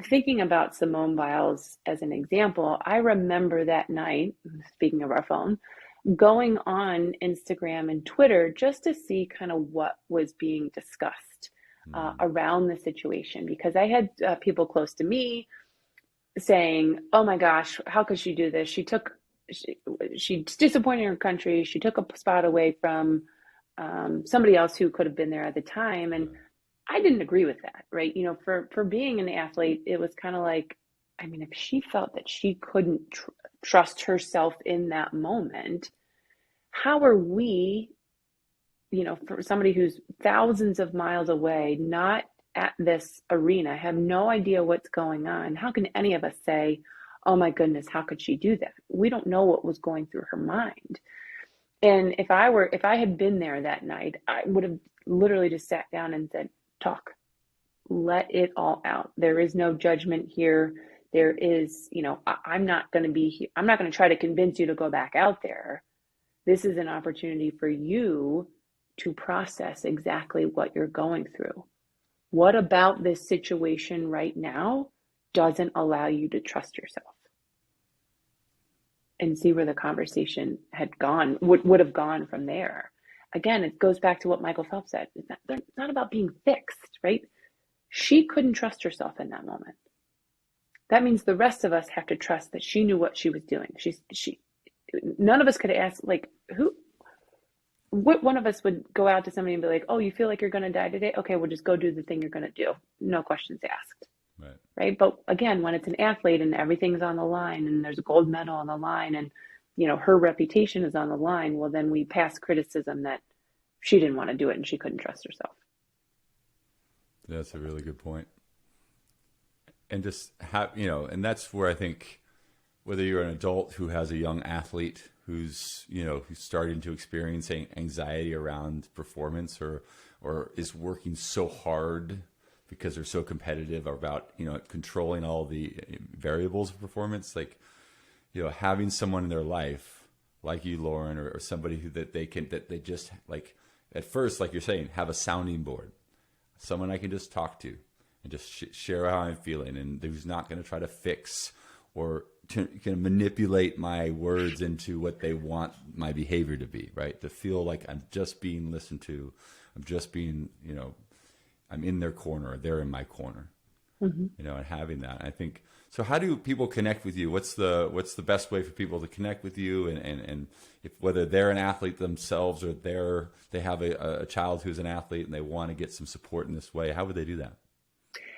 Thinking about Simone Biles as an example, I remember that night, speaking of our phone, going on Instagram and Twitter just to see kind of what was being discussed around the situation, because I had people close to me saying, "Oh my gosh, how could she do this? She's disappointed her country. She took a spot away from somebody else who could have been there at the time." And I didn't agree with that, right? For being an athlete, it was kind of like, I mean, if she felt that she couldn't trust herself in that moment, how are we, for somebody who's thousands of miles away, not at this arena, have no idea what's going on, how can any of us say, "Oh my goodness, how could she do that?" We don't know what was going through her mind. And if I had been there that night, I would have literally just sat down and said, "Talk, let it all out. There is no judgment here. There is, I'm not going to be here. I'm not going to try to convince you to go back out there. This is an opportunity for you to process exactly what you're going through. What about this situation right now doesn't allow you to trust yourself?" And see where the conversation had gone, would have gone from there. Again, it goes back to what Michael Phelps said. It's not about being fixed, right? She couldn't trust herself in that moment. That means the rest of us have to trust that she knew what she was doing. None of us could ask, like, what one of us would go out to somebody and be like, "Oh, you feel like you're going to die today? Okay, well, just go do the thing you're going to do. No questions asked." Right? But again, when it's an athlete and everything's on the line and there's a gold medal on the line and, her reputation is on the line, well, then we pass criticism that she didn't want to do it and she couldn't trust herself. That's a really good point. And just have, and that's where I think whether you're an adult who has a young athlete who's starting to experience anxiety around performance or is working so hard because they're so competitive about, controlling all the variables of performance, like, having someone in their life like you, Lauren, or somebody that they just like, at first, like you're saying, have a sounding board, someone I can just talk to and just share how I'm feeling, and who's not going to try to fix or can manipulate my words into what they want my behavior to be, right? To feel like I'm just being listened to. I'm just being, I'm in their corner, they're in my corner, and having that. I think, so how do people connect with you? What's the best way for people to connect with you? And if, whether they're an athlete themselves or they have a child who's an athlete and they want to get some support in this way, how would they do that?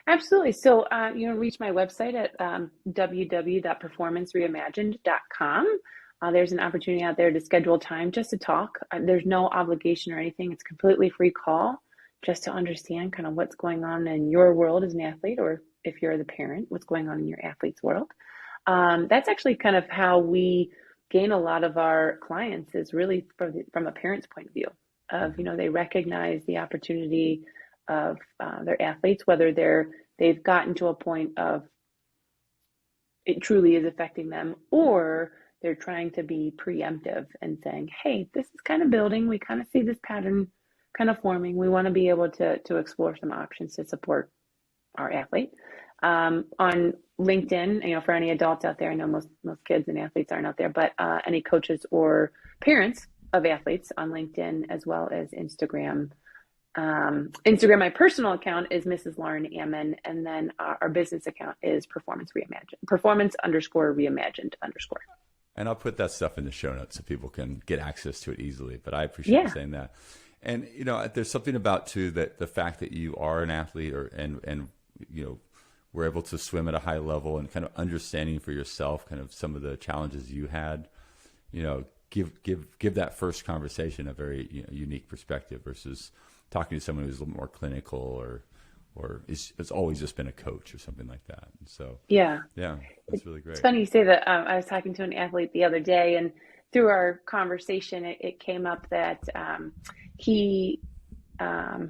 Absolutely. So, reach my website at www.performancereimagined.com. There's an opportunity out there to schedule time just to talk. There's no obligation or anything. It's a completely free call just to understand kind of what's going on in your world as an athlete, or if you're the parent, what's going on in your athlete's world. That's actually kind of how we gain a lot of our clients, is really from a parent's point of view of, they recognize the opportunity of their athletes, whether they've gotten to a point of it truly is affecting them, or they're trying to be preemptive and saying, hey, this is kind of building. We kind of see this pattern kind of forming. We want to be able to explore some options to support our athlete. On LinkedIn, for any adults out there, I know most kids and athletes aren't out there, but any coaches or parents of athletes on LinkedIn, as well as Instagram. Instagram, my personal account is Mrs. Lauren Ammon, and then our business account is Performance _Reimagined _. And I'll put that stuff in the show notes so people can get access to it easily. But I appreciate you saying that. And there's something about too that the fact that you are an athlete, and were able to swim at a high level, and kind of understanding for yourself kind of some of the challenges you had, give that first conversation a very unique perspective versus talking to someone who's a little more clinical or it's always just been a coach or something like that. And so that's really great. It's funny you say that. I was talking to an athlete the other day, and through our conversation, it came up that he is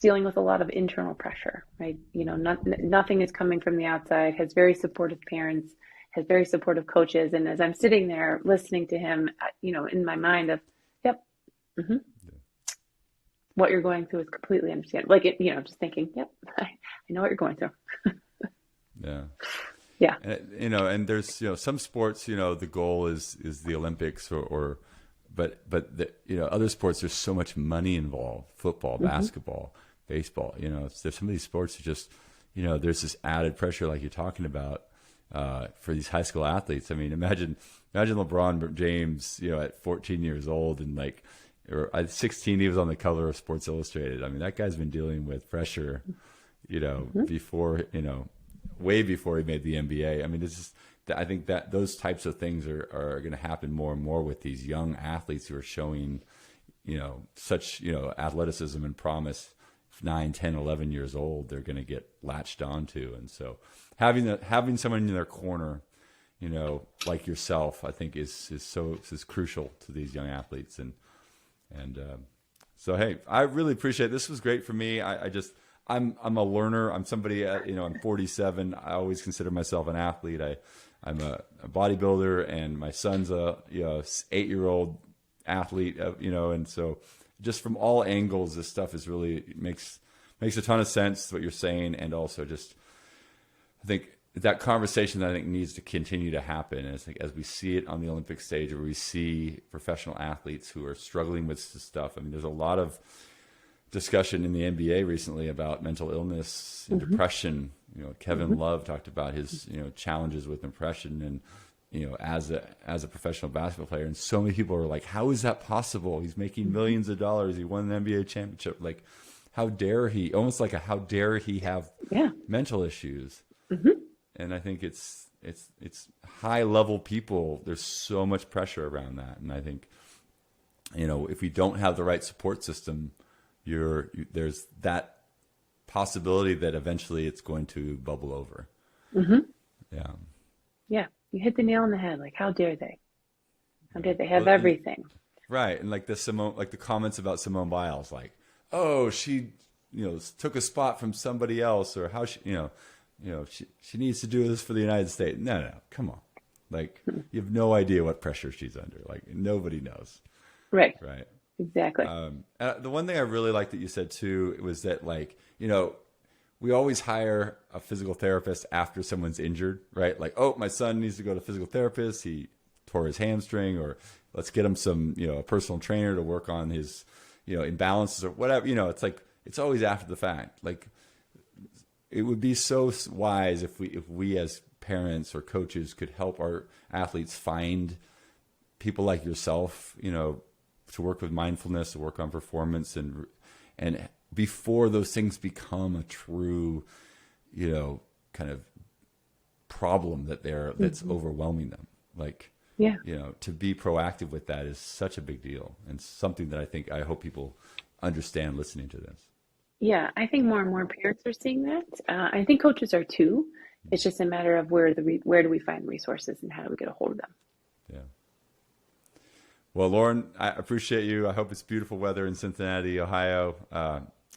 dealing with a lot of internal pressure, right? Nothing is coming from the outside, has very supportive parents, has very supportive coaches. And as I'm sitting there listening to him, in my mind of, yep, what you're going through is completely understandable. Like just thinking, yep, I know what you're going through. Yeah. And, and there's, some sports, the goal is the Olympics but other sports, there's so much money involved: football, basketball, baseball. There's some of these sports that just, there's this added pressure, like you're talking about, for these high school athletes. I mean, imagine LeBron James, at 14 years old, and or at 16, he was on the cover of Sports Illustrated. I mean, that guy's been dealing with pressure, before, way before he made the NBA. I mean, I think that those types of things are going to happen more and more with these young athletes who are showing, such, athleticism and promise. 9, 10, 11 years old, they're going to get latched onto. And so having someone in their corner, like yourself, I think is crucial to these young athletes. So, hey, I really appreciate it. This was great for me. I'm a learner. I'm somebody, I'm 47. I always consider myself an athlete. I'm a bodybuilder, and my son's a 8-year-old athlete, and so just from all angles, this stuff is really makes a ton of sense, what you're saying. And also just, I think that conversation that I think needs to continue to happen as we see it on the Olympic stage, or we see professional athletes who are struggling with this stuff. I mean, there's a lot of discussion in the NBA recently about mental illness and depression. Kevin Love talked about his, challenges with depression, and, as a professional basketball player. And so many people are like, how is that possible? He's making millions of dollars. He won an NBA championship. Like, how dare he? Almost like how dare he have mental issues? And I think it's high level people. There's so much pressure around that. And I think, if we don't have the right support system, there's that possibility that eventually it's going to bubble over. Yeah. You hit the nail on the head. Like, how dare they? How dare they have everything? Right. And like the comments about Simone Biles, like, oh, she, took a spot from somebody else, or how she, she needs to do this for the United States. No, come on. Like, you have no idea what pressure she's under. Like, nobody knows. Right. Right. Exactly. The one thing I really liked that you said too was that, like, we always hire a physical therapist after someone's injured, right? Like, oh, my son needs to go to a physical therapist. He tore his hamstring, or let's get him some, a personal trainer to work on his, imbalances or whatever. It's like, it's always after the fact. Like, it would be so wise if we as parents or coaches could help our athletes find people like yourself, to work with mindfulness, to work on performance, and before those things become a true kind of problem that's overwhelming them. Like, Yeah. to be proactive with that is such a big deal, and something that I hope people understand listening to this. Yeah, I think more and more parents are seeing that. I think coaches are too. It's just a matter of where do we find resources and how do we get a hold of them. Yeah. Well, Lauren, I appreciate you. I hope it's beautiful weather in Cincinnati, Ohio.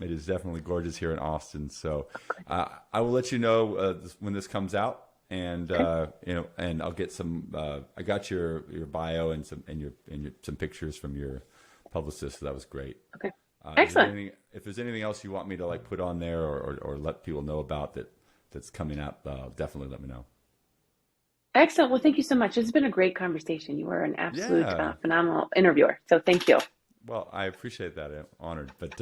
It is definitely gorgeous here in Austin. So I will let you know when this comes out, and and I'll get some. I got your bio and some pictures from your publicist. So that was great. Okay. Excellent. If there's anything else you want me to like put on there or let people know about that's coming up, definitely let me know. Excellent. Well, thank you so much. It's been a great conversation. You were an absolute phenomenal interviewer. So thank you. Well, I appreciate that. I'm honored. But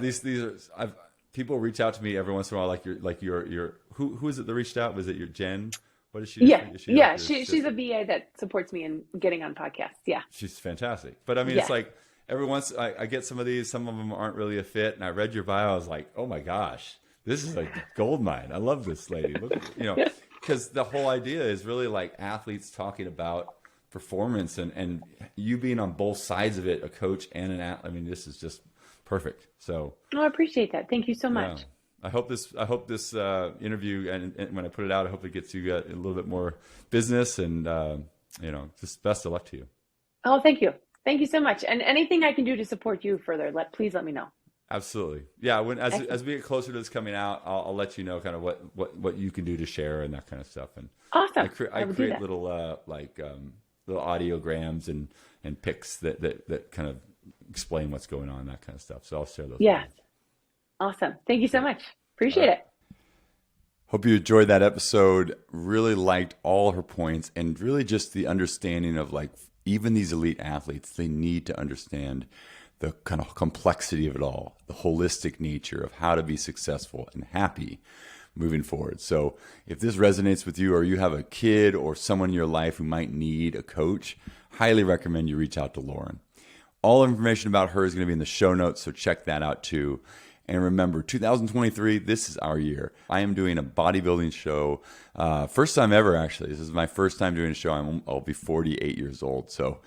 these are people reach out to me every once in a while. Like your who is it that reached out? Was it your Jen? What is she? Yeah. She's a VA that supports me in getting on podcasts. Yeah. She's fantastic. But I mean, it's like every once I get some of these. Some of them aren't really a fit. And I read your bio. I was like, oh my gosh, this is like gold mine. I love this lady. Look, because the whole idea is really like athletes talking about performance and you being on both sides of it, a coach and an athlete. I mean, this is just perfect. So I appreciate that. Thank you so much. I hope this interview and when I put it out, I hope it gets you a little bit more business and just best of luck to you. Oh, thank you. Thank you so much. And anything I can do to support you further, please let me know. Absolutely. Yeah. As we get closer to this coming out, I'll let you know kind of what you can do to share and that kind of stuff. And awesome. I create little little audiograms and pics that kind of explain what's going on, that kind of stuff. So I'll share those. Yeah. Awesome. Thank you so much. Appreciate it. Hope you enjoyed that episode. Really liked all her points and really just the understanding of like even these elite athletes, they need to understand the kind of complexity of it all, the holistic nature of how to be successful and happy moving forward. So if this resonates with you or you have a kid or someone in your life who might need a coach, highly recommend you reach out to Lauren. All information about her is going to be in the show notes, so check that out too. And remember, 2023, this is our year. I am doing a bodybuilding show. First time ever, actually. This is my first time doing a show. I'll be 48 years old, so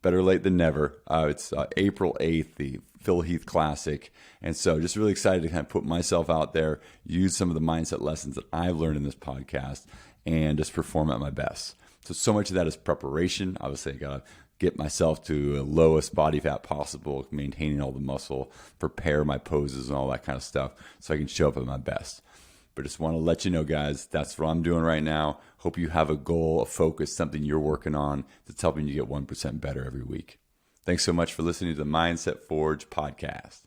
better late than never. It's April 8th, the Phil Heath Classic. And so just really excited to kind of put myself out there, use some of the mindset lessons that I've learned in this podcast, and just perform at my best. So much of that is preparation. Obviously, I got to get myself to the lowest body fat possible, maintaining all the muscle, prepare my poses and all that kind of stuff so I can show up at my best. But just want to let you know, guys, that's what I'm doing right now. Hope you have a goal, a focus, something you're working on that's helping you get 1% better every week. Thanks so much for listening to the Mindset Forge podcast.